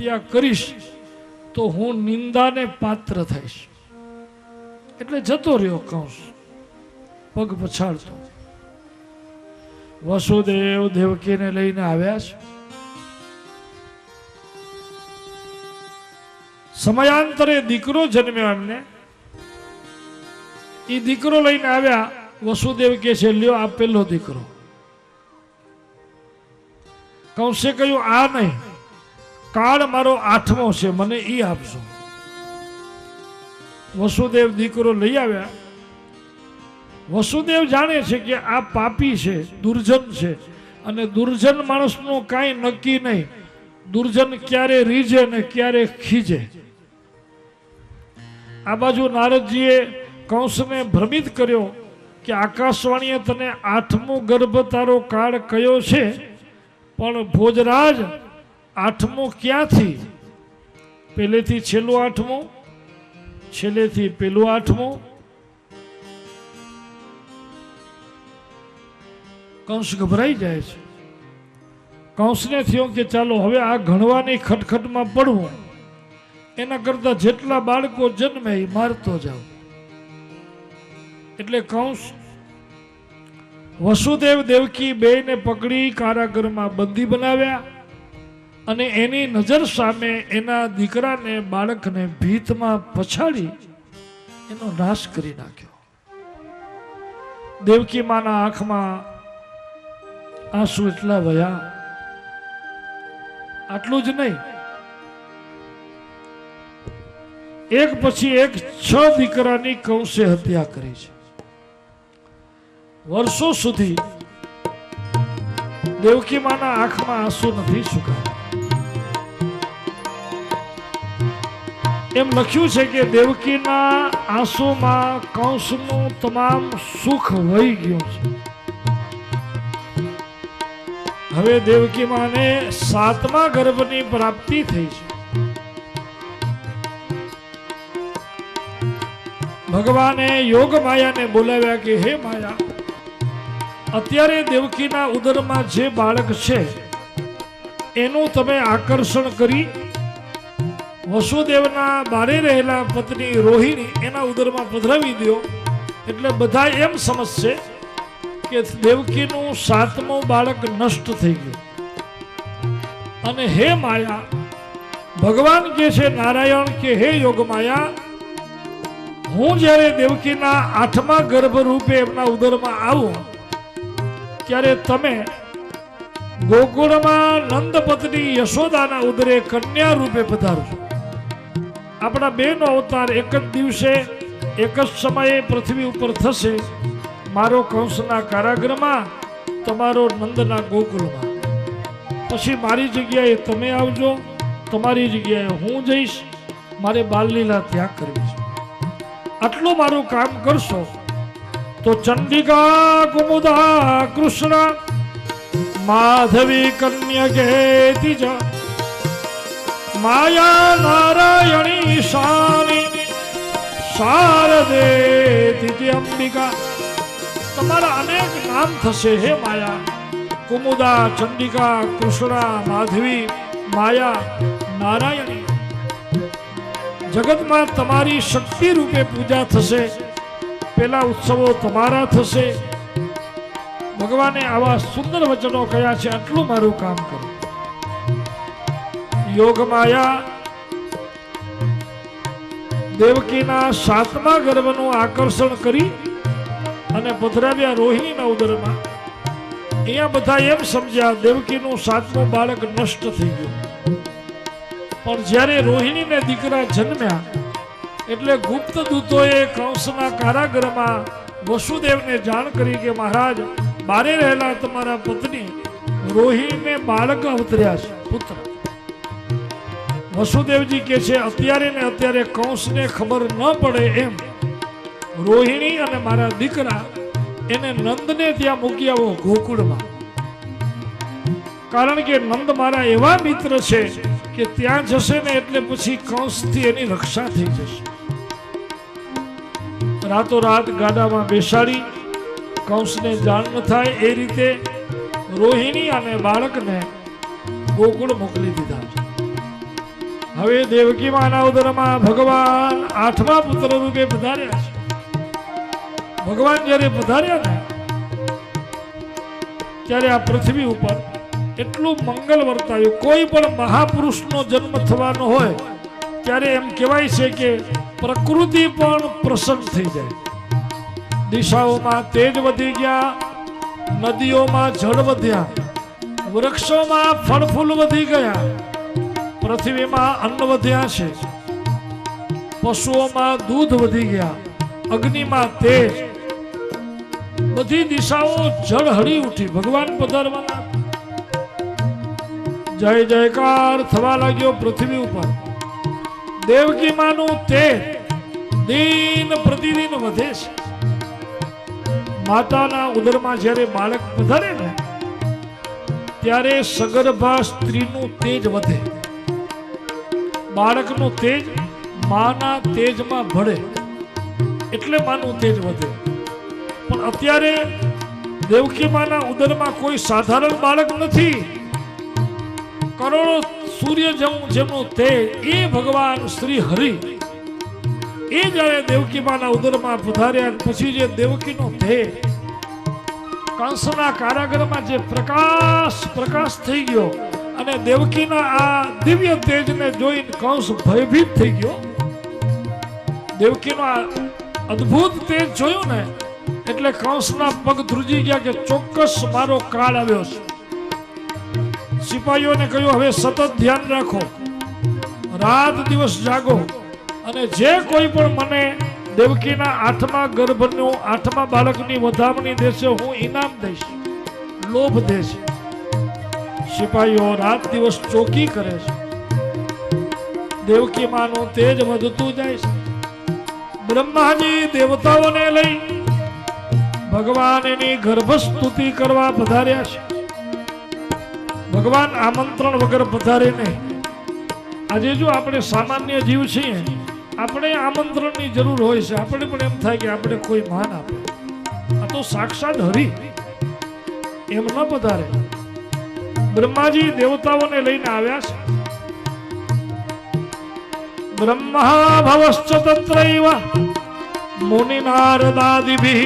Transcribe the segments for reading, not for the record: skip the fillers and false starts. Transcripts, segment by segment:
હત્યા કરીશ તો હું નિંદાને પાત્ર થઈશ. એટલે જતો રહ્યો કંસ પગ પછાડતો. વસુદેવ દેવકીને લઈને આવ્યા છે. સમયાંતરે દીકરો જન્મ્યો એમને. એ દીકરો લઈને આવ્યા. વસુદેવ કે છે લ્યો આ પેલો દીકરો. કંસે કહ્યું આ નહીં, કાળ મારો 8મો છે, મને ઈ આપજો. વસુદેવ દીકરો લઈ આવ્યા. વસુદેવ જાણે છે કે આ પાપી છે, દુર્જન છે, અને દુર્જન માણસનું કાંઈ નક્કી નહીં. દુર્જન ક્યારે રીઝે ને ક્યારે ખીજે. આ બાજુ નારદજીએ કંસને ભ્રમિત કર્યો કે આકાશવાણીએ તને 8મો ગર્ભ તારો કાળ કયો છે, પણ ભોજરાજ 8મો ક્યાંથી? પહેલેથી છેલ્લું 8મું, છેલ્લેથી પેલું 8મું. કંસ ગભરાઈ જાય છે. કંસને થયો કે ચાલો હવે આ ગણવાની ખટખટમાં પડવું, એના કરતા જેટલા બાળકો જન્મે એ મારતો જાવ. એટલે કંસ વસુદેવ દેવકી બેયને પકડી કારાગરમાં બંદી બનાવ્યા અને એની નજર સામે એના દીકરાને બાળકને ભીતમાં પછાડી એનો નાશ કરી નાખ્યો. દેવકી માના આંખમાં આંસુ એટલા વયા. આટલું જ નહીં, એક પછી એક 6 દીકરાની કંસે હત્યા કરી છે. વર્ષો સુધી દેવકી માના આંખમાં આંસુ નથી સુકાયા. એમ લખ્યું છે કે દેવકીના આંસુમાં કંસનું તમામ સુખ વહી ગયું છે. હવે દેવકી માને 7મા ગર્ભની પ્રાપ્તિ થઈ છે. ભગવાને યોગ માયાને બોલાવ્યા કે હે માયા, અત્યારે દેવકીના ઉદરમાં જે બાળક છે એનું તમે આકર્ષણ કરી વસુદેવના બારે રહેલા પત્ની રોહિણી એના ઉદરમાં પધરાવી દો. એટલે બધા એમ સમજશે કે દેવકીનું 7મું બાળક નષ્ટ થઈ ગયું. અને હે માયા, ભગવાન કે છે નારાયણ કે હે યોગ માયા, હું જ્યારે દેવકીના 8મા ગર્ભ રૂપે એમના ઉદરમાં આવું ત્યારે તમે ગોકુળમાં નંદ પત્ની યશોદાના ઉદરે કન્યા રૂપે પધારજો. આપણા બેનો અવતાર એક જ દિવસે એક જ સમયે પૃથ્વી ઉપર થશે. મારો કંસના કારાગૃહમાં, તમારો નંદના ગોકુળમાં. પછી મારી જગ્યાએ તમે આવજો, તમારી જગ્યાએ હું જઈશ. મારે બાલલીલા ત્યાગ કરવી છે. આટલું મારું કામ કરશો તો ચંડિકા કુમુદા કૃષ્ણ માધવી કન્યકે જ માયા નારાયણી શાની શારદે અંબિકા. તમારા અનેક નામ થશે હે માયા. કુમુદા, ચંડિકા, કૃષ્ણા, માધવી, માયા, નારાયણી. જગતમાં તમારી શક્તિ રૂપે પૂજા થશે. પેલા ઉત્સવો તમારા થશે. ભગવાને આવા સુંદર વચનો કહ્યા છે. આટલું મારું કામ કરો. યોગ માયા દેવકીના 7મા ગર્ભનું આકર્ષણ કરી અને પધરાવ્યા રોહિણીના ઉદરમાં. અહીંયા બધા એમ સમજ્યા દેવકીનું 7મું બાળક નષ્ટ થઈ ગયું. પણ જ્યારે રોહિણીને દીકરા જન્મ્યા એટલે ગુપ્ત દૂતોએ કંસના કારાગૃહમાં વસુદેવને જાણ કરી કે મહારાજ, બારે રહેલા તમારા પત્ની રોહિણીને બાળક અવતર્યા છે, પુત્ર. વસુદેવજી કે છે અત્યારે ને અત્યારે કંસને ખબર ન પડે એમ રોહિણી અને મારા દીકરા એને નંદને ત્યાં મૂકી આવો ગોકુળમાં. કારણ કે નંદ મારા એવા મિત્ર છે કે ત્યાં જશે ને એટલે પછી કંસથી એની રક્ષા થઈ જશે. રાતોરાત ગાડામાં બેસાડી કંસને જાણ ન થાય એ રીતે રોહિણી અને બાળકને ગોકુળ મોકલી દીધા. હવે દેવકી માના ઉદરમાં ભગવાન 8મા પુત્ર રૂપે પધાર્યા છે. ભગવાન જ્યારે પધાર્યા ને ત્યારે આ પૃથ્વી ઉપર એટલું મંગલ વર્તાયું. કોઈ પણ મહાપુરુષનો જન્મ થવાનો હોય ત્યારે એમ કહેવાય છે કે પ્રકૃતિ પણ પ્રસન્ન થઈ જાય. દિશાઓમાં તેજ વધી ગયા, નદીઓમાં જળ વધ્યા, વૃક્ષોમાં ફળ ફૂલ વધી ગયા, પૃથ્વીમાં અન્ન વધ્યા છે, પશુઓમાં દૂધ વધી ગયા, અગ્નિમાં તેજ, બધી દિશાઓ જળ હળી ઉઠી. ભગવાન પધારવાના જય જયકાર થવા લાગ્યો પૃથ્વી ઉપર. દેવકી માનું તેજ દિન પ્રતિદિન વધે છે. માતાના ઉદરમાં જ્યારે બાળક પધારે ને ત્યારે સગર્ભા સ્ત્રીનું તેજ વધે. બાળકનું તેજ માના તેજમાં ભળે એટલે માનું તેજ વધે. પણ અત્યારે દેવકી માના ઉદરમાં કોઈ સાધારણ બાળક નથી. કરોડો સૂર્ય જેમનું તેજ એ ભગવાન શ્રી હરિ એ જ્યારે દેવકી માના ઉદરમાં પધાર્યા પછી જે દેવકીનો તેજ કંસના કારાગરમાં જે પ્રકાશ થઈ ગયો અને દેવકીના આ દિવ્ય તેજને જોઈને કંસ ભયભીત થઈ ગયો. દેવકીનો આ અદ્ભુત તેજ જોયું ને એટલે કંસના પગ ધ્રુજી ગયા કે ચોક્કસ મારો કાળ આવ્યો છે. સિપાહીઓને કહ્યું હવે સતત ધ્યાન રાખો, રાત દિવસ જાગો અને જે કોઈ પણ મને દેવકીના 8મા ગર્ભનું 8મા બાળકની વધામણી દેશે હું ઇનામ દઈશ, લોભ દેશે. સિપાહીઓ રાત દિવસ ચોકી કરે છે. દેવકી માનું તેજ વધતું જાય છે. બ્રહ્માજી દેવતાઓને લઈ ભગવાન એની ગર્ભસ્તુતિ કરવા પધાર્યા છે. ભગવાન આમંત્રણ વગર પધારે નહીં. આજે જો આપણે સામાન્ય જીવ છીએ, આપણે આમંત્રણની જરૂર હોય છે. આપણે પણ એમ થાય કે આપણે કોઈ માન આપે. આ તો સાક્ષાત હરિ એમ ન પધારે. બ્રહ્માજી દેવતાઓને લઈને આવ્યા છે. બ્રહ્મા ભવશ્ચ તત્રૈવ મુનિનારદાદિભિ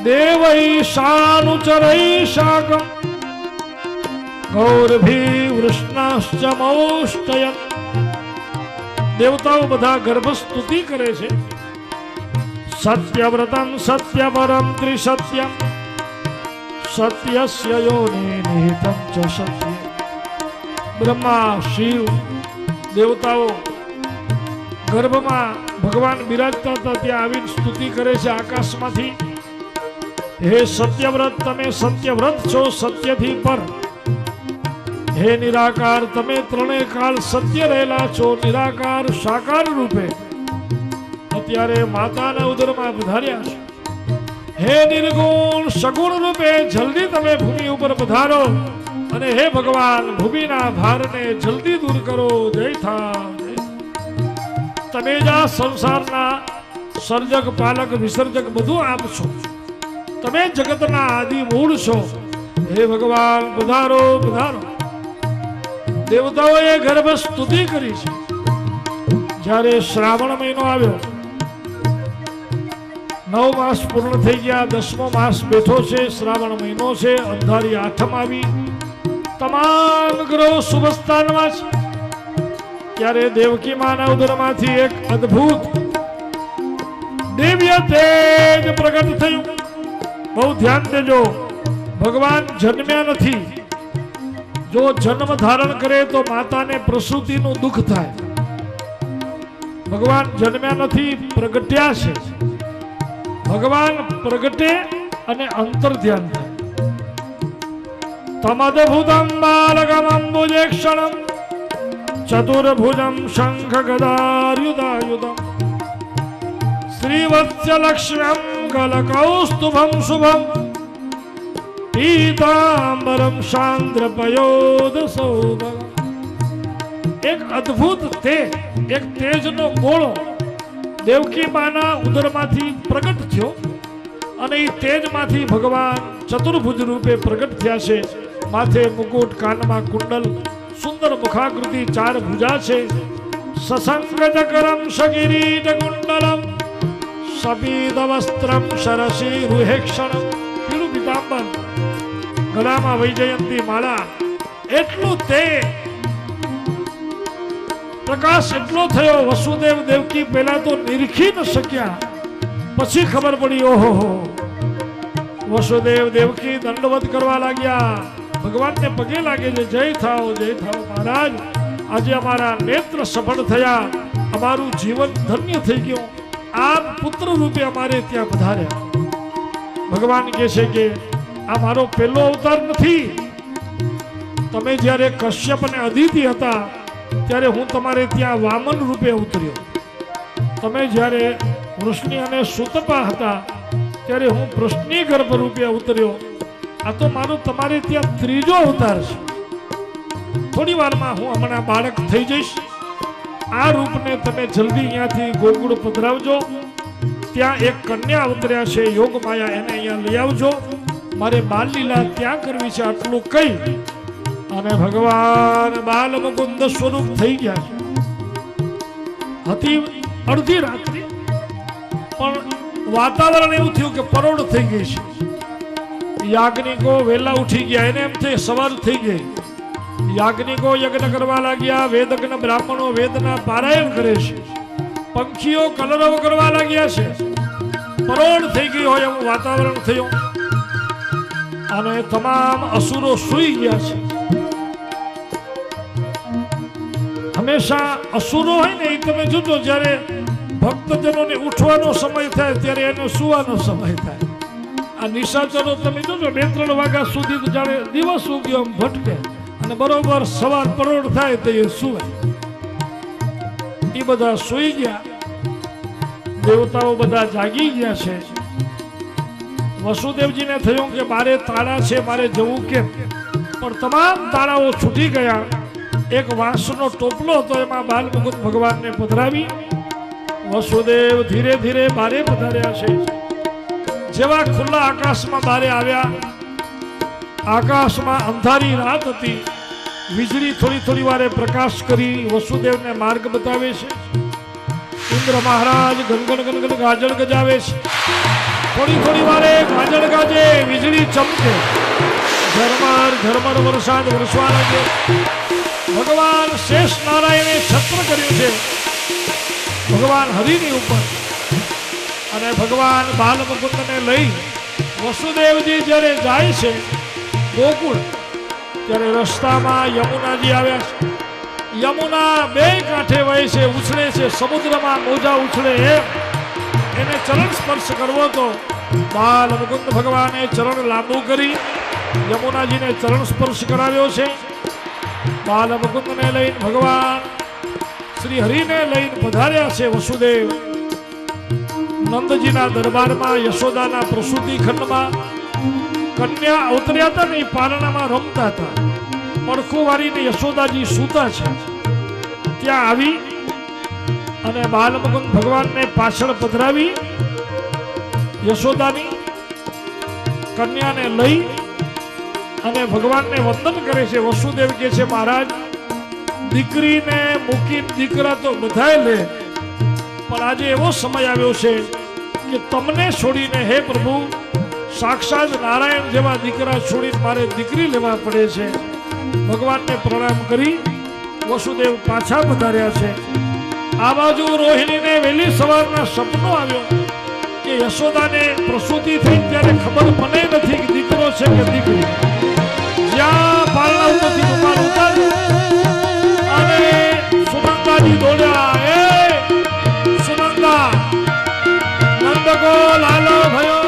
દેવૈશાનુચરૈ શાકમ ગૌરભી વૃષ્ણાશ્ચ મૌષ્ટયન. દેવતાઓ બધા ગર્ભસ્તુતિ કરે છે. સત્યવ્રતમ સત્યપરમ ત્રિસત્યમ સત્યસ્ય યોનિ નિહિતમ ચ સત્ય. બ્રહ્મા શિવ દેવતાઓ ગર્ભમાં ભગવાન બિરાજતા હતા ત્યાં આવીને સ્તુતિ કરે છે આકાશમાંથી. હે સત્યવ્રત, તમે સત્યવ્રત છો સત્યથી પર. હે નિરાકાર, તમે ત્રણેય કાળ સત્ય રહેલા છો નિરાકાર સાકાર રૂપે. અત્યારે માતાના ઉદરમાં પધાર્યા છે. હે નિર્ગુણ સગુણ રૂપે જલ્દી તમે ભૂમિ ઉપર પધારો અને હે ભગવાન ભૂમિના ભારને જલ્દી દૂર કરો. જય થા. તમે જ આ સંસારના સર્જક પાલક વિસર્જક બધું આપ છો. તમે જગતના આદિ મૂળ છો. હે ભગવાન પધારો પધારો. દેવતાઓએ ગર્ભ સ્તુતિ કરી છે. જ્યારે શ્રાવણ મહિનો આવ્યો, 9 માસ પૂર્ણ થઈ ગયા, 10મો માસ બેઠો છે. શ્રાવણ મહિનો છે. અંધારી આઠમ આવી, તમામ ગ્રહો શુભ સ્થાનમાં છે. ત્યારે દેવકી માના ઉદરમાંથી એક અદ્ભુત દિવ્ય તેજ પ્રગટ થયું. બહુ ધ્યાન દેજો, ભગવાન જન્મ્યા નથી. જો જન્મ ધારણ કરે તો માતાને પ્રસૂતિનું દુઃખ થાય. ભગવાન જન્મ્યા નથી, પ્રગટ્યા છે. ભગવાન પ્રગટે અને અંતર ધ્યાન થાય. તમદભુતમ બાલકમંબુજેક્ષણમ ચતુર્ભુજમ શંખ ગદાયુધાયુધમ શ્રીવત્સલક્ષ્મ્યમ કલકૌસ્તુભમ શુભમ પીતાંબરમ સાંદ્રપયોદસૌભમ. એક અદ્ભુત તેજ, એક તેજનો ગોળો દેવકી માના ઉદરમાંથી પ્રગટ થયો અને એ તેજમાંથી ભગવાન ચતુર્ભુજ રૂપે પ્રગટ થયા છે. માથે મુકુટ, કાનમાં કુંડલ, સુંદર મુખાકૃતિ, 4 ભુજા છે. સસંગજકરમ સગિરીટ કુંડલમ સપીત વસ્ત્રમ શરસી રૂહેક્ષણમ. પીળું પીતાંબર, ગળામાં વૈજયંતી માળા. એટલું તે પ્રકાશ એટલો થયો, વસુદેવ દેવકી પહેલા તો નિરખી ન શક્યા, પછી ખબર પડી. ઓહો, વસુદેવ દેવકી દંડવત કરવા લાગ્યા, ભગવાનને પગે લાગે છે. જય થાઓ, જય થાઓ મહારાજ, આજે અમારા નેત્ર સફળ થયા, અમારું જીવન ધન્ય થઈ ગયું. આપ પુત્ર રૂપે અમારે ત્યાં પધાર્યા. ભગવાન કહે છે કે આ મારો પહેલો અવતાર નથી. તમે જ્યારે કશ્યપ અને અદિતિ હતા ત્યારે હું તમારે ત્યાં વામન રૂપે ઉતર્યો. તમે જ્યારે વૃષ્ણિ અને સુતપા હતા ત્યારે હું વૃષ્ણિ ગર્ભ રૂપે ઉતર્યો. આ તો મારો તમારે ત્યાં ત્રીજો અવતાર છે. થોડી વારમાં હું હમણાં બાળક થઈ જઈશ. આ રૂપને તમે જલ્દી અહીંયાથી ગોકુળ પધરાવજો. ત્યાં એક કન્યા ઉતર્યા છે યોગ માયા, એને અહીંયા લઈ આવજો. મારે બાલ લીલા ત્યાં કરવી છે. આટલું કહી અને ભગવાન બાલ મુકુંદ સ્વરૂપ થઈ ગયા છે. હતી અડધી રાત્રિ, પણ વાતાવરણ એવું થયું કે પરોઢ થઈ ગઈ છે. યાજ્ઞિકો વહેલા ઉઠી ગયા, એને એમ થઈ સવાર થઈ ગઈ. યાજ્ઞિકો યજ્ઞ કરવા લાગ્યા, વેદજ્ઞ બ્રાહ્મણો વેદના પારાયણ કરે છે, પંખીઓ કલરવ કરવા લાગ્યા છે. પરોઢ થઈ ગઈ હોય એવું વાતાવરણ થયું અને તમામ અસુરો સૂઈ ગયા છે. હંમેશા અસુરો હોય ને એ તમે જોજો, જ્યારે ભક્તજનોને ઉઠવાનો સમય થાય ત્યારે એનો સુવાનો સમય થાય. આ નિશાચરો તમે જોજો 2-3 વાગ્યા સુધી તો જાણે દિવસ ઉગ્યો એમ ભટકે, અને બરોબર સવાર પરોઢ થાય તો એ સુવે. એ બધા સૂઈ ગયા, દેવતાઓ બધા જાગી ગયા છે. વસુદેવજીને થયું કે મારે તાળા છે, મારે જવું કેમ? પણ તમામ તાળાઓ છૂટી ગયા. એક વાંસનો ટોપલો હતો, એમાં બાલ મુકુંદ ભગવાનને પધરાવી વસુદેવ ધીરે ધીરે બારે પધાર્યા છે. જેવા ખુલ્લા આકાશમાં બારે આવ્યા, આકાશમાં અંધારી રાત હતી. વીજળી થોડી થોડી વારે પ્રકાશ કરી વસુદેવને માર્ગ બતાવે છે. ઇન્દ્ર મહારાજ ગણગણ ગણગણ ગાજળ ગજાવે છે. થોડી થોડી વારે ગાજળ ગાજે, વીજળી ચમકે, ઝરમર ઝરમર વરસાદ વરસવા લાગે. ભગવાન શેષ નારાયણે છત્ર કર્યું છે ભગવાન હરિની ઉપર. અને ભગવાન બાલ મુકુંદને લઈ વસુદેવજી જ્યારે જાય છે ગોકુળ, ત્યારે રસ્તામાં યમુનાજી આવ્યા છે. યમુના 2 કાંઠે વહે છે, ઉછળે છે, સમુદ્રમાં મોજા ઉછળે એમ. એને ચરણ સ્પર્શ કરવો તો બાલ મુકુંદ ભગવાને ચરણ લાંબુ કરી યમુનાજીને ચરણ સ્પર્શ કરાવ્યો છે. બાલ મુકુંદને લઈને ભગવાન શ્રી હરિને લઈને પધાર્યા છે વસુદેવ. નંદજીના દરબારમાં યશોદાના પ્રસૂતિ ખંડમાં કન્યા અવતર્યા હતા ને, એ પારણામાં રમતા હતા. પડખું વાળીને યશોદાજી સૂતા છે. ત્યાં આવી અને બાલ મુકુંદ ભગવાનને પાછળ પધરાવી યશોદાની કન્યાને લઈ અને ભગવાનને વંદન કરે છે. વસુદેવ કહે છે મહારાજ, દીકરીને મૂકી દીકરા તો બધાય લે, પણ આજે એવો સમય આવ્યો છે કે તમને છોડીને હે પ્રભુ, સાક્ષાત નારાયણ જેવા દીકરા છોડીને મારે દીકરી લેવા પડે છે. ભગવાનને પ્રણામ કરી વસુદેવ પાછા પધાર્યા છે. આ બાજુ રોહિણીને વહેલી સવારના સપનો આવ્યો કે યશોદાને પ્રસૂતિ થઈ ત્યારે ખબર મને નથી કે દીકરો છે કે દીકરી. જ્યાં પારણા ઉપરથી રૂમાલ ઉતાર્યો અને સુનંદાજી દોડ્યા. એ સુનંદા, નંદકો લાલો ભયો.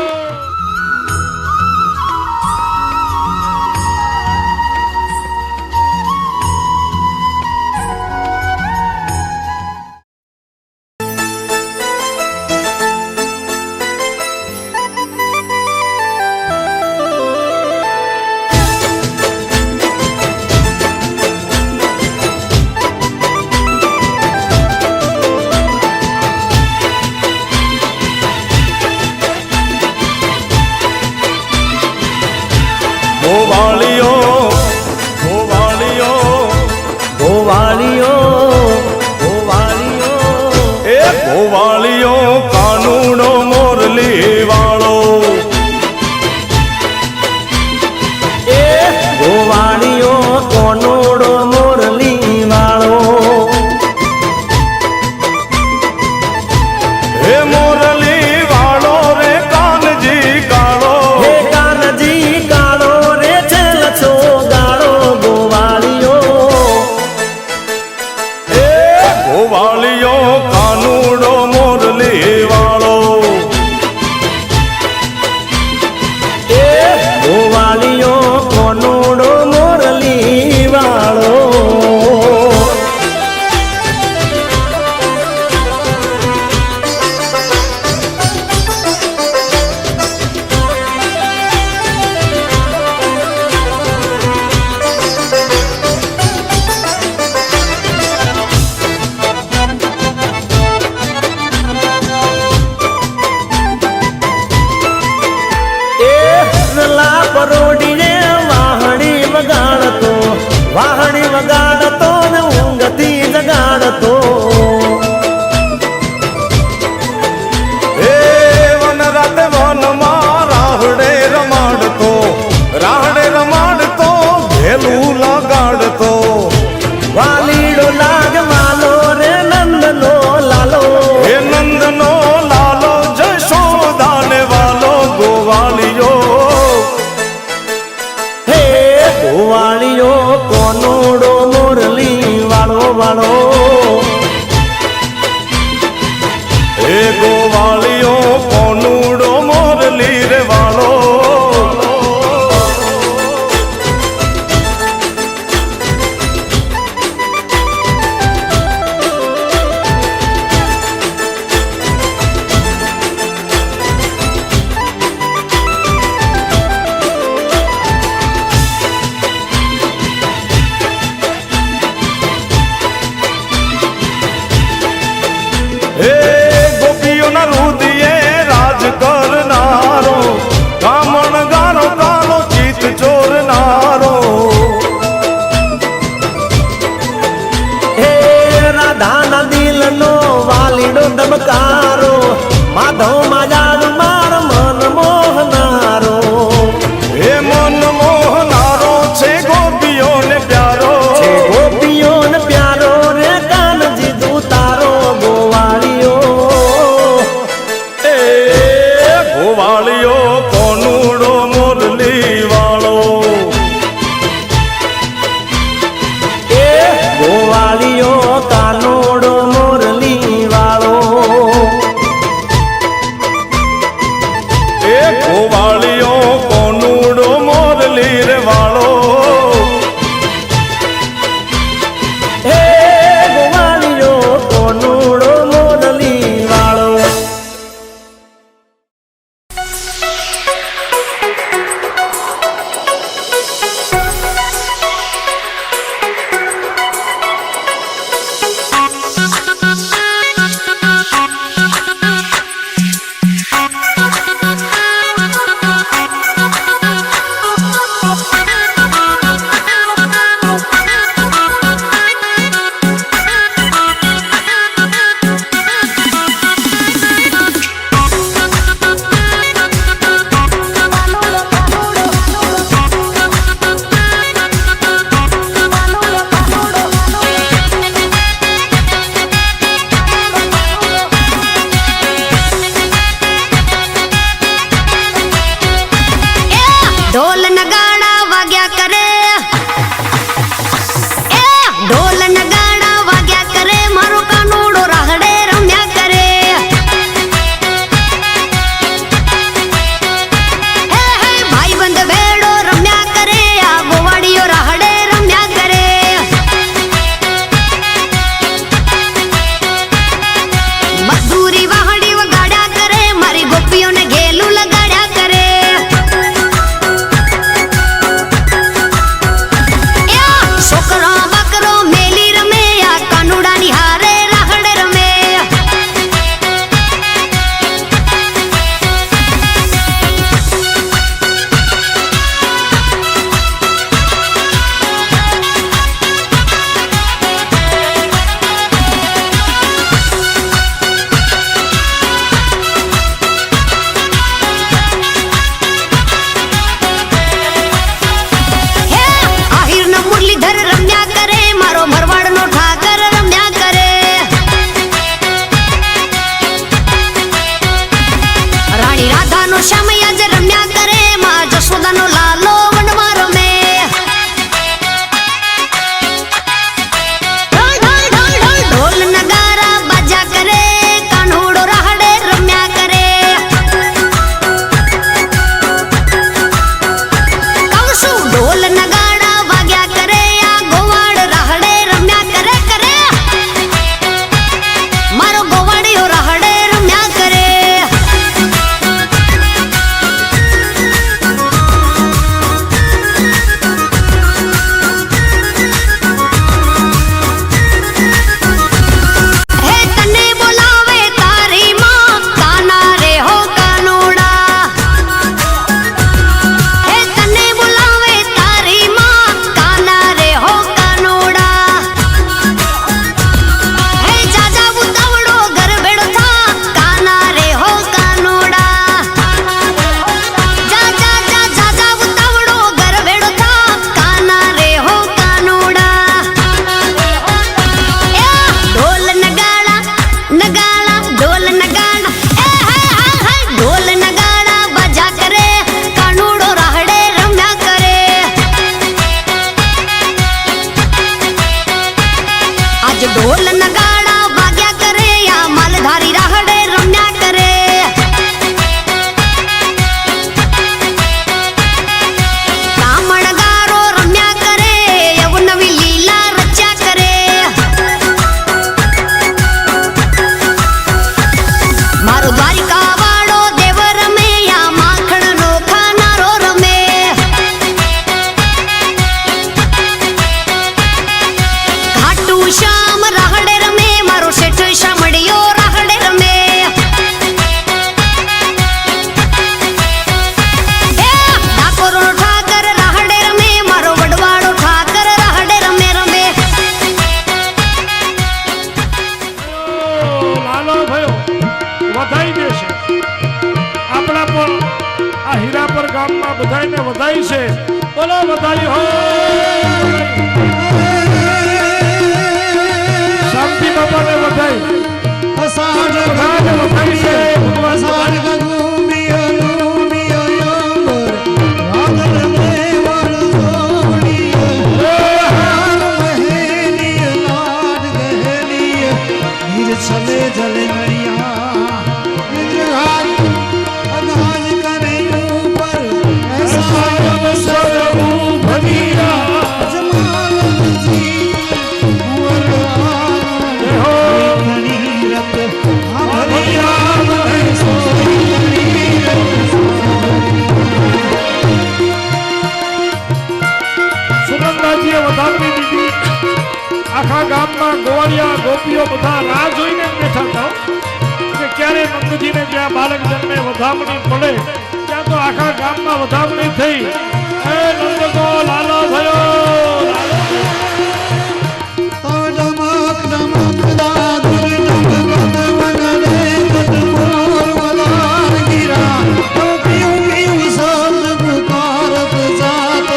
વાહણી વગાડતો ને ઊંઘથી જગાડતો એ વન રાતે વનમાં રાહડે રમાડતો ભેલું લગાડતો વાલીડો લાગ માલો રે નંદનો લાલો એ નંદનો લાલો જશોદાને વાલો ગોવાળિયો હે ગોવાળિયો કોનોડો મોરલી વાળો વાળો એ ગોવાળિયો કોનુડો મોરલી રે વાળો એ ગોપીઓના રુદિયે રાજ કરનારો કામણ ગારો કાલો ચિત ચોરનારો હે રાધાના દિલનો વાલીડો ધબકારો માધવ માજાડ માર મન મોહનારો એ મન મોહનારો છે ગોપીઓને પ્યારો છે ગોપીઓને પ્યારો રે કાનજી દૂતારો ગોવાળિયો એ ગોવાળિયો કોનુડો મોરલી વાળો એ ગોવાળિયો કાનોડો મોરલી વાળો એ ગોવાળિયો કોનુડો મોરલી રે વાળો હે ગોવાળિયો કોનોડો મોરલી વાળો ढोल नगाड़ा वाग्या करे ए ढोल नगाड़ा वाग्या करे मारो कानूड़ो राहड़े रम्या करे हे भाई बंद भेड़ो रम्या करे आ गोवाड़ियो राहड़े रम्या करे मजदूरी वाहड़ी वगाड़ा करे मारी गोपियों ने घेलू लगाड़ा करे छोकरो बकरो मेली रमे या कानूड़ा निहारे राहड़ रमे हे आहिर न मुरलीधर रम्या करे मारो भरवाड़ नो ठाकर रम्या करे रानी राधा नो श्यामैया जे रम्या करे मां जसोदा नो लालो वनवारो में ढोल ढोल ढोल ढोल ढोल नगारा बाजा करे कान्होड़ो राहड़े रम्या करे कौसु ढोल नगाड़ा वाग्या करे या गोवाड़ राहड़े रम्या करे करे मारो गोवाड़ियो राहड़े रम्या करे આપણા પણ આ હીરાપર ગામમાં બધાયને વધાઈ છે. બોલો વધાઈ હો. શાંતિ બાબાને વધાઈ. બધાને વધાઈ છે. ભગવાન चले जले नैया अनाज करे ऊपर ऐसा जमाल जी સુનંદાજીએ વધારવી દીધી. આખા ગામમાં ગોવાળિયા ગોપીઓ બધા રાહ જોઈને બેઠા હતા કે ક્યારે નંદજીને જ્યાં બાળક જન્મે વધામણી પડે ત્યાં તો આખા ગામમાં વધામણી થઈ. એ નંદ કો લાલો થયો. डमक डमक दादुर डमक मगले मोर वलार गिरा पियो पियो शब्द पुकारत जात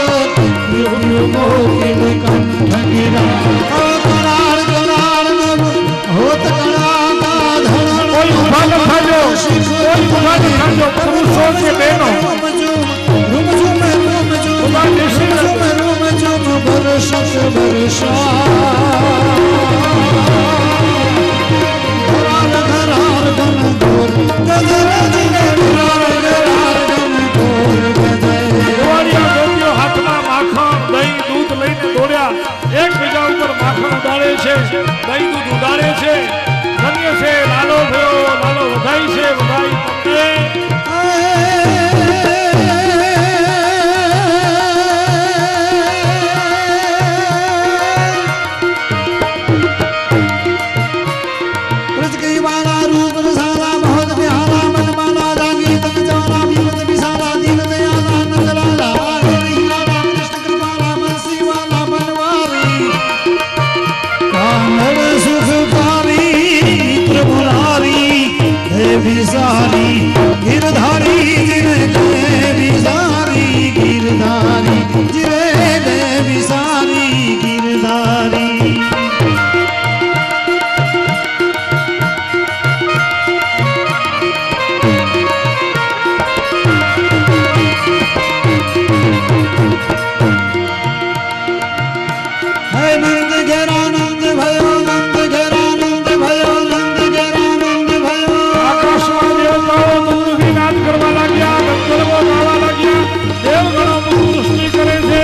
पियो पियो मोकिल कंठ गिरा करार करार नभ होत कड़ा का धरण कोई उभा न थाजो. कोई उभा न थाजो. पुरुषो के बहनो रूम झूम उभा देशी बरसत बरसा घरार घरार घन घोर गजर जिने घरार घरार घन घोर गजर ગોવાળિયા ગોપીઓ હાથમાં માખણ દહીં દૂધ લઈને દોડ્યા. એકબીજા ઉપર માખણ ઉડાડે છે, દહીં દૂધ ઉડાડે છે. ધન્ય છે લાલો થયો. લાલો વધાઈ છે. વધાઈ તમને. ब्रज की बाला रूप रसाला बहुत प्यारा मन माला जागी तन जवाना विमत विशाला दीन दयाला नंद लाला हीरा राम कृष्ण कृपाला बंसी वाला बनवारी कानड़ सुखकारी मित्र मुरारी देवी सारी गिरधारी जिरे देवी सारी गिरधारी जिरे देवी सारी गिरधारी नंद घेरा नंद भयो नंद घेरा नंद भयो नंद घेरा नंद भयो આકાશમાં દેવતાઓ મંદુભી નાદ કરવા લાગ્યા. ગંધર્વો ગાવા લાગ્યા. દેવગણો મુખવૃષ્ટિ કરે છે.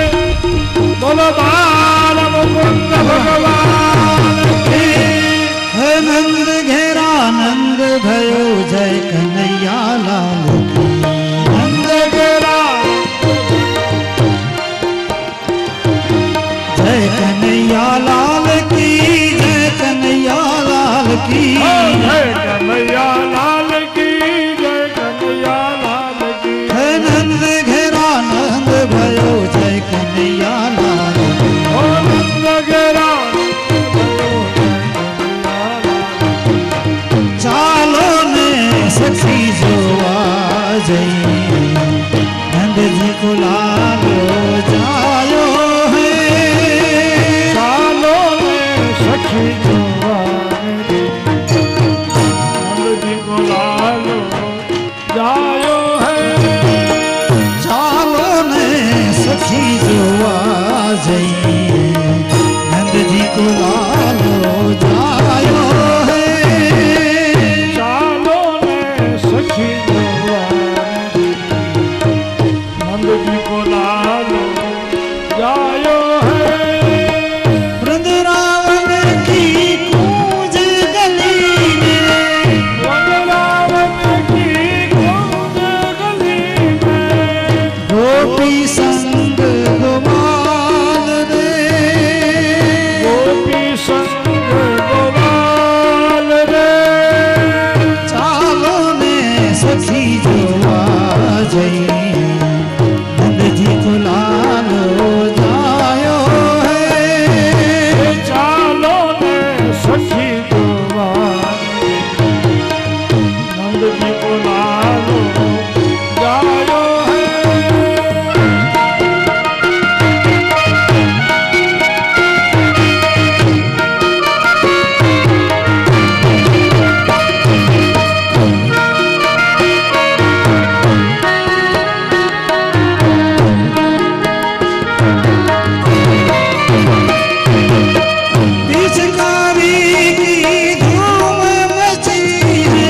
બોલો બાલ મુકુંદ ભગવાન કી. हे नंद घेरा नंद भयो जय कन्हैया लाल की નંદ ઘેરા जय कन्हैया लाल की जय कन्हैया लाल की જય કનૈયા લાલ કી. જય કનૈયા લાલ કી. हे नंद घेरा नंद भयो जय कन्हैया लाल की ઓ નંદ ઘેરા चालो ने सखी जोवा जई नंद जी को लालो जायो है ચાલો ને સખી જોવાને. નંદજી કો લાલો જાયો હૈ. चालो ने सखी जोवा जई नंद जी को लालो जायो है ચાલો ને સખી જોવાને. નંદજી કો લાલો જાયો હૈ. वृंदावन की कूंज गली में વનરાવન કી કુંજ ગલી મેં गोपी संग गोपाल रे ગોપી સંગ ગોવાલ રે. चालो ने सखी जोवा जई नंद जी को लालो जायो है ચાલો ને સખી જોવાને. નંદજી કો लालो जायो है। पिचकारी की धूम मची है,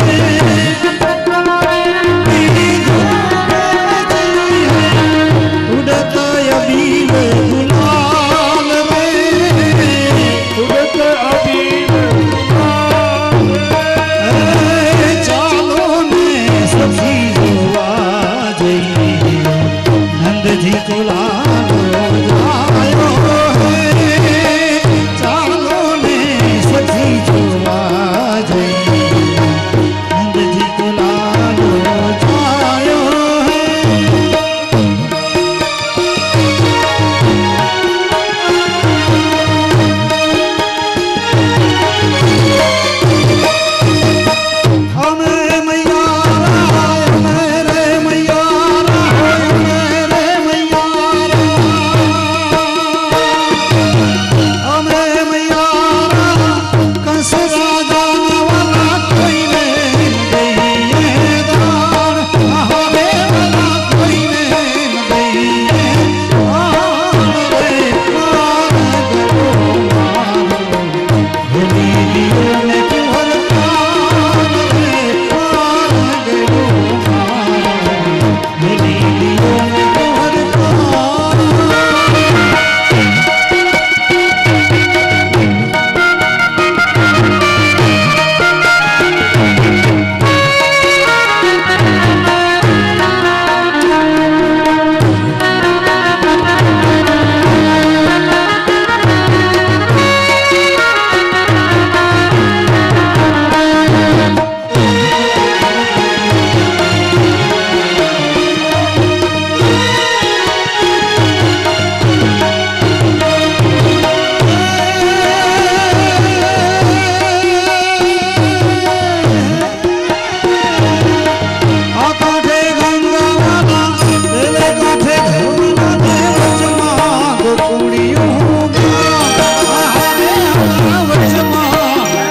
की धूम मची है, उड़ता अबीर गुलाल में, उड़त अबीर गुलाल ए, चालो ने सखी जुआ जई, नंद जी को लालो जायो है, चालो ने सखी जुआ जई, नंद जी को लालो जायो है। हमें मैया मेरे मैया मेरे मैया हमें मैया कंस राजा वाला कोई नहीं गई है दान, हमें वाला कोई नहीं गई है दान रे मार गो मारो, भूली लियो ने कुहर कान रे मार गो मारो, भूली लियो ने कुहर कान। काठे गंगा वाला तेरे काठे धरुना दे वचमा गोकुड़ियों गा, हरे हरा वचमा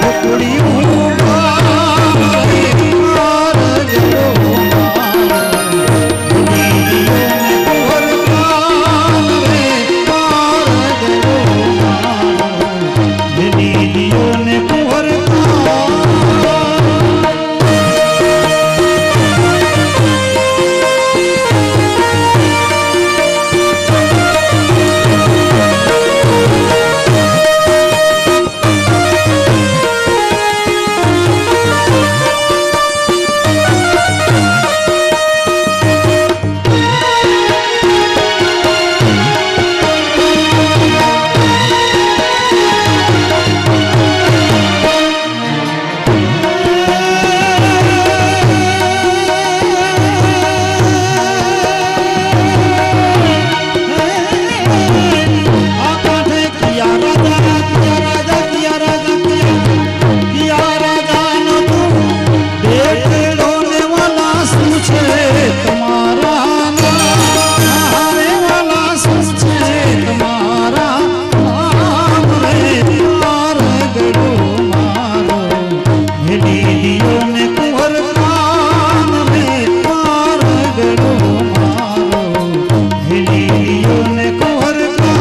गोकुड़ियों गा, मार गयो मारो, नीलियों ने कुहर कान रे मार गयो मारो, नीलियों ने कुहर कान। काठे किया राजा किया राजा किया राजा किया राजा न तुम देख लोने वाला सूझे तुम्हारा नाम, हारे वाला सूझे तुम्हारा नाम रे मार गयो मारो, नीलियों ने कुहर कान रे मार गयो मारो, नीलियों ने कुहर कान।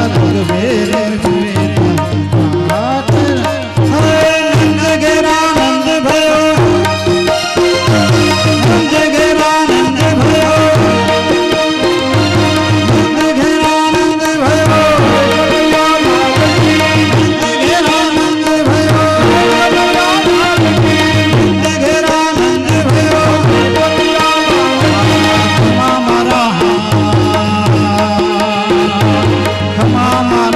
रघुवीर नंद घेरा नंद भयो नंद घेरा नंद भयो नंद घेरा नंद भयो नंद घेरा नंद भयो नंद घेरा नंद भयो खमा मारा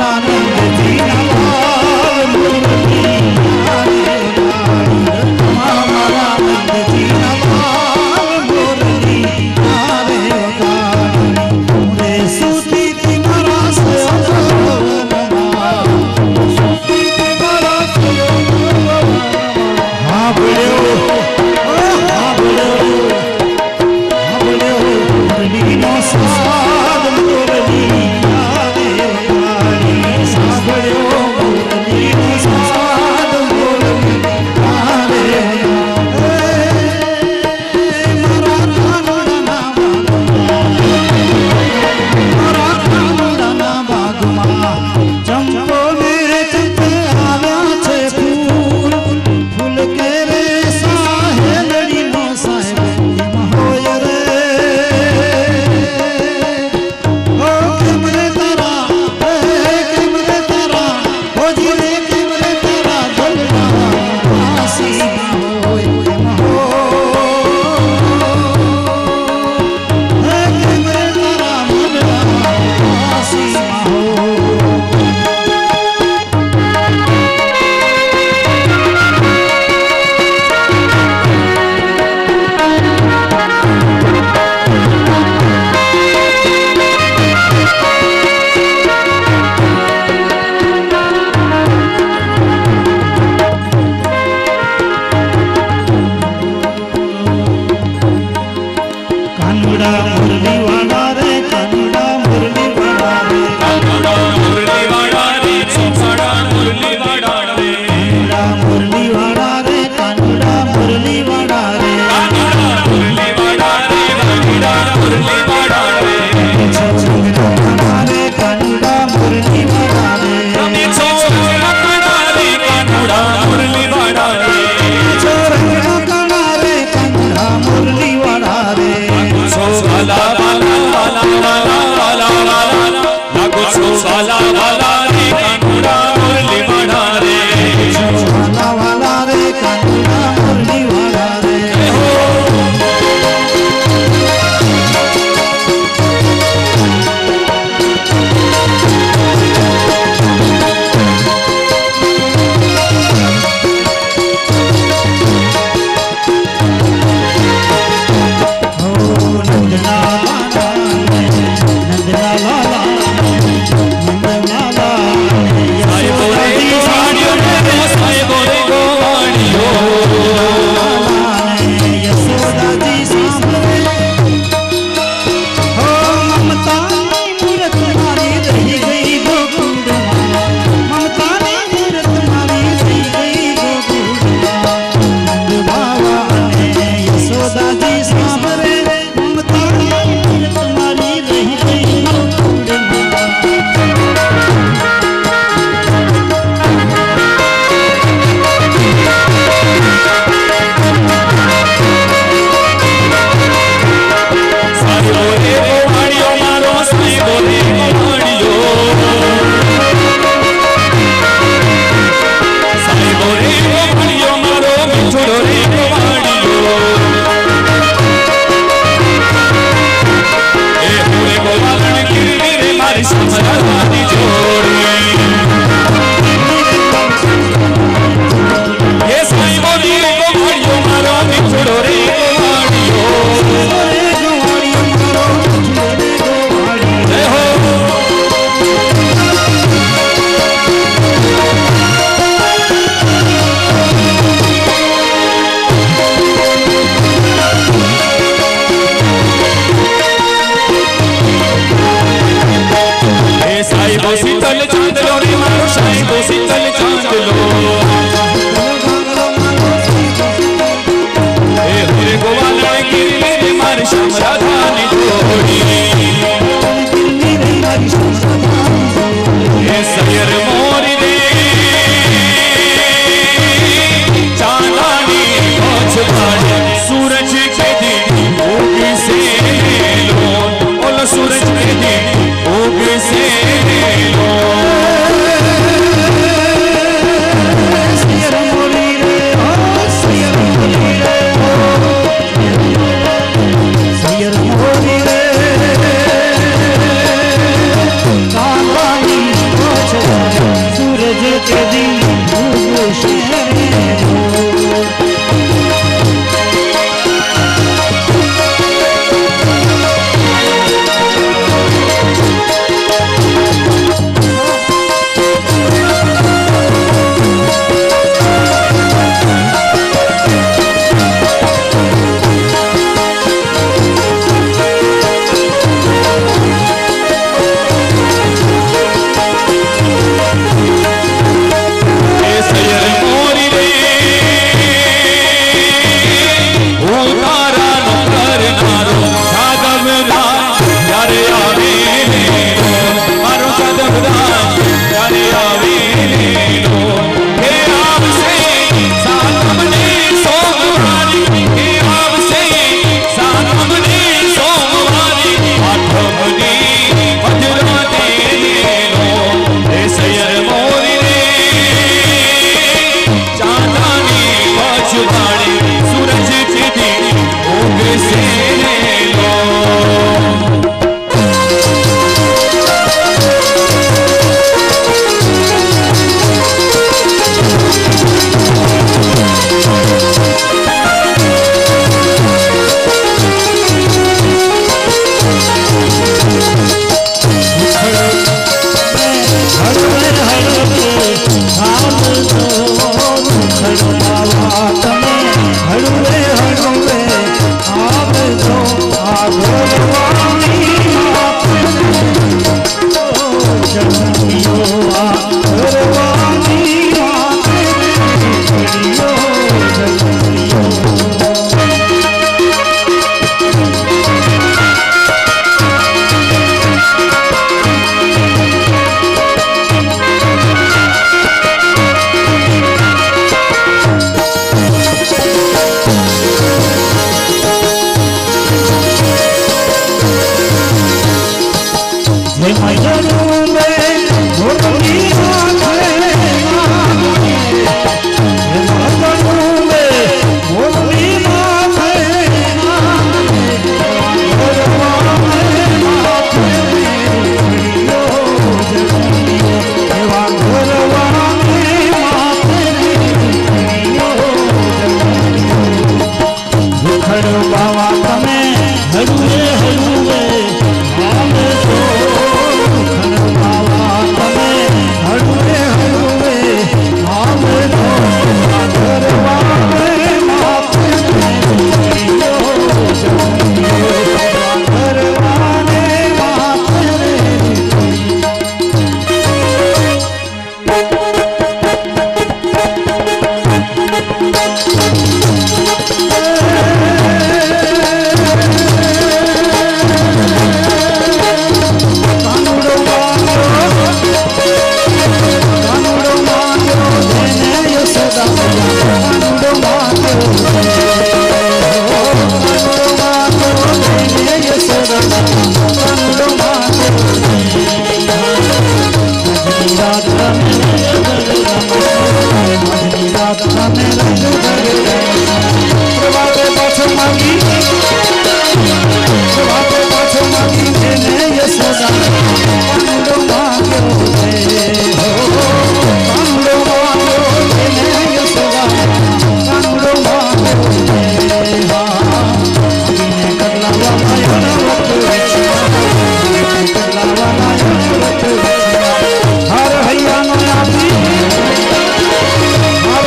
सैयर मोरी रे चांदानी पहुंच पाड़े सूरज के दिन उग से लो बोलो सूरज के दिन उग से लो सैयर मोरी रे हो सैयर मोरी रे सैयर मोरी रे चांदनी पहुंच सूरज के दिन उग से हर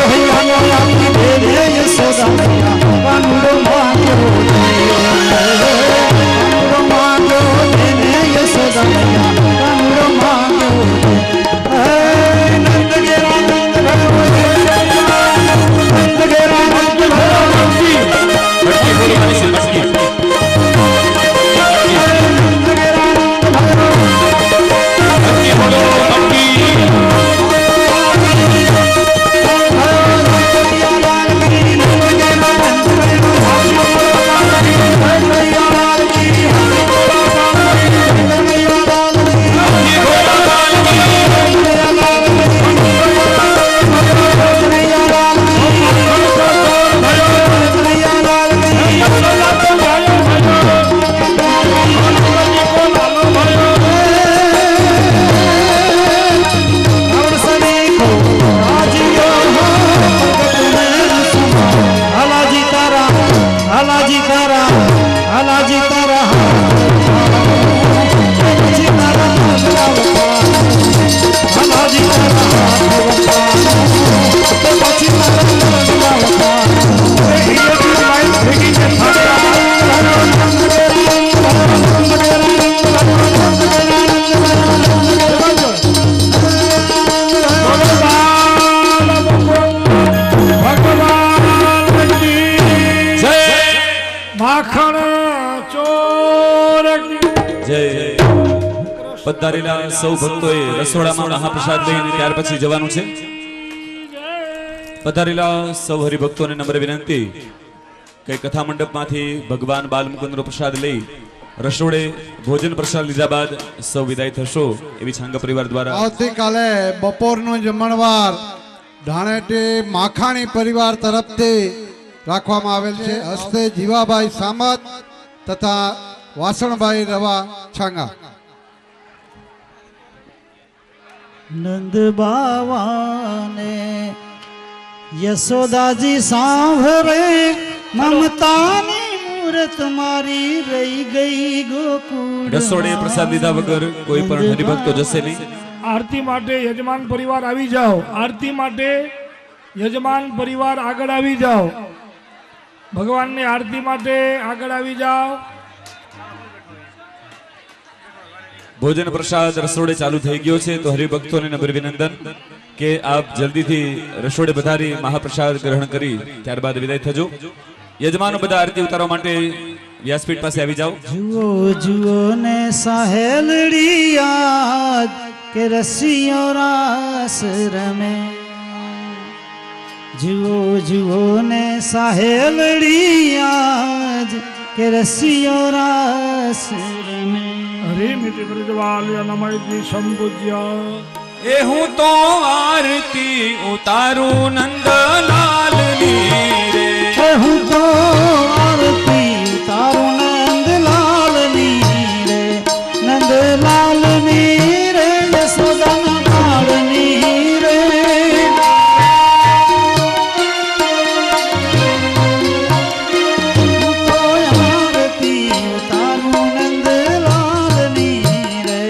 हैया પધારેલા સૌ ભક્તોએ રસોડામાં મહાપ્રસાદ લઈને ત્યાર પછી જવાનું છે. પધારેલા સૌ હરિભક્તોને નમ્ર વિનંતી કે કથા મંડપમાંથી ભગવાન બાલમુકુંદનો પ્રસાદ લઈ રસોડે ભોજન પ્રસાદ લીધા બાદ સૌ વિદાય થશો એવી છાંગા પરિવાર દ્વારા આવતીકાલે બપોરનું જમણવાર ધાણેટી માખાણી પરિવાર તરફથી રાખવામાં આવેલ છે. હસ્તે જીવાભાઈ સામત તથા વાસણભાઈ રવા છાંગા. નંદ બાવાને યશોદાજી સાંભળે મમતાની મૂરત મારી રહી ગઈ ગોકુળ. રસોડે પ્રસાદ લીધા વગર કોઈ પણ હરિભક્તો જશે નહીં. આરતી માટે યજમાન પરિવાર આવી જાઓ. આરતી માટે યજમાન પરિવાર આગળ આવી જાઓ. ભગવાનની આરતી માટે આગળ આવી જાઓ. ભોજન પ્રસાદ રસોડે ચાલુ થઈ ગયો છે તો હરિભક્તોને નમ્ર વિનંદન કે આપ જલ્દીથી રસોડે પધારી મહાપ્રસાદ ગ્રહણ કરી ત્યારબાદ વિદાય થજો. યજમાનો બધા આરતી ઉતારવા માટે વ્યાસપીઠ પાસે આવી જાઓ. જુઓ જુઓ ને સાહેલડી યાદ કે રસિયો રાસ રમે. જુઓ જુઓ ને સાહેલડી યાદ કે રસિયો રાસ રમે. હરે મિતિ બ્રજવાલ્ય નમયજી સંપૂજ્ય. એ હું તો આરતી ઉતારું નંદલાલની રે. હું તો આરતી ઉતારું નંદલાલની રે. નંદલાલની રે યશોદાના કાળની રે. હું તો આરતી ઉતારું નંદલાલની રે.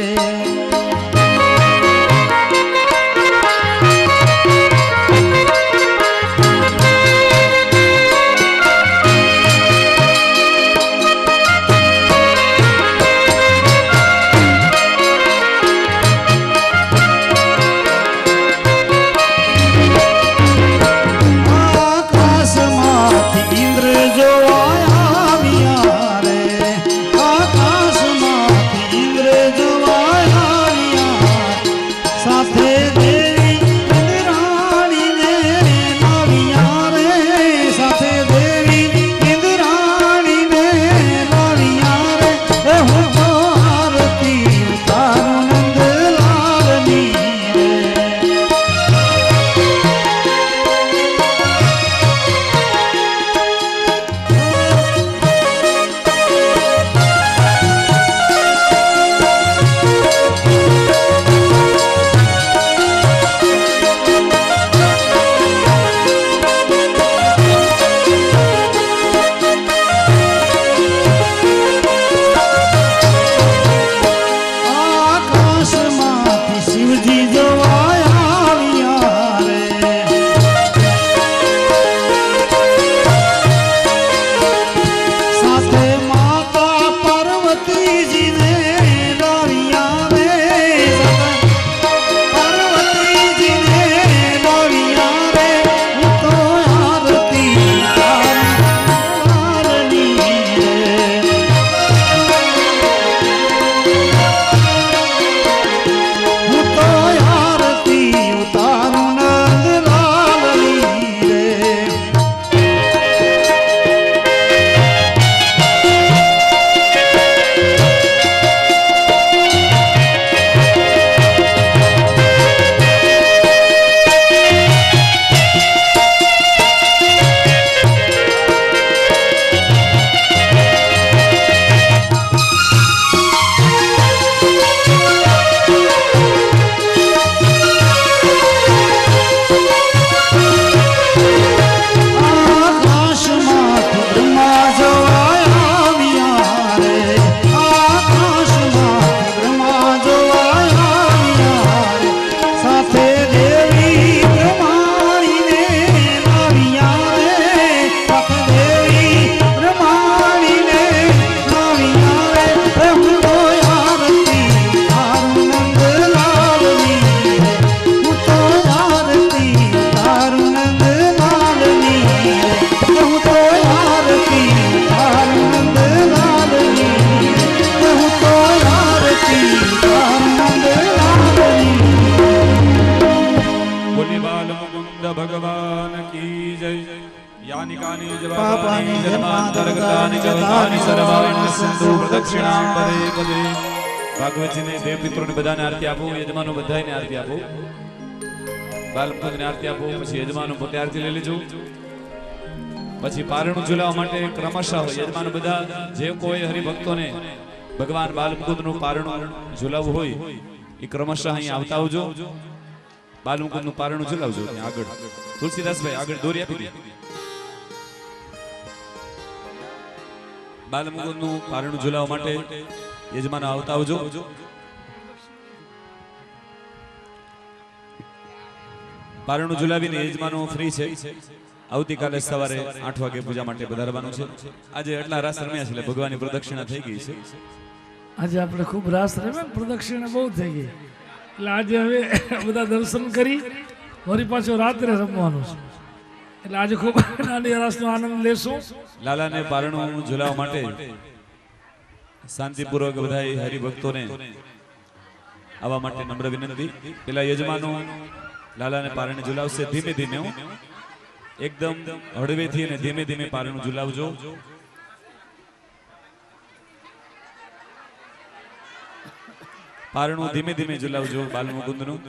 ભગવાન કી જય યાની કાની પાપાની જવાપાની જન્માંતરગતાની જતાની સર્વાણી સિંધુ પ્રદક્ષિણામ પદે પદે ભાગવતજીને દેવ પિતૃને બધાને આરતી આપો યજમાનો બધાને આરતી આપો બાલમુકુંદને આરતી આપો પછી યજમાનો પોતે આરતી લઈ લેજો પછી પારણું ઝુલાવવા માટે ક્રમશઃ યજમાનો બધા જે કોઈ હરિભક્તોને ભગવાન બાલમુકુંદનું પારણું ઝુલાવવું હોય એ ક્રમશઃ અહીં આવતા આવજો બાલમુકુંદનું પારણું ઝુલાવજો ત્યાં આગળ તુલસીદાસભાઈ આગળ દોરી આપી દે બાલમુકુંદનું પારણું ઝુલાવવા માટે યજમાનો આવતા આવજો પારણું ઝુલાવીને યજમાનો ફ્રી છે આવતીકાલે સવારે 8 વાગે પૂજા માટે પધારવાનું છે આજે એટલા રાસ રમ્યા છે એટલે ભગવાનની પ્રદક્ષિણા થઈ ગઈ છે આજે આપણે ખૂબ રાસ રમ્યા પ્રદક્ષિણા બહુ થઈ ગઈ એટલે આજે હવે બધા દર્શન કરી વળી પાછો રાત્રે રમવાનું છે એટલે આજે ખૂબ નાની રાસનો આનંદ લેશું લાલાને પારણું ઝુલાવવા માટે શાંતિપૂર્વક બધા હરિભક્તોને આવવા માટે નમ્ર વિનંતી પેલા યજમાનો લાલાને પારણે ઝુલાવશે ધીમે ધીમે એકદમ હળવેથી અને ધીમે ધીમે પારણું ઝુલાવજો પારણું ધીમે ધીમે ઝુલાવજો બાલમુકુંદનું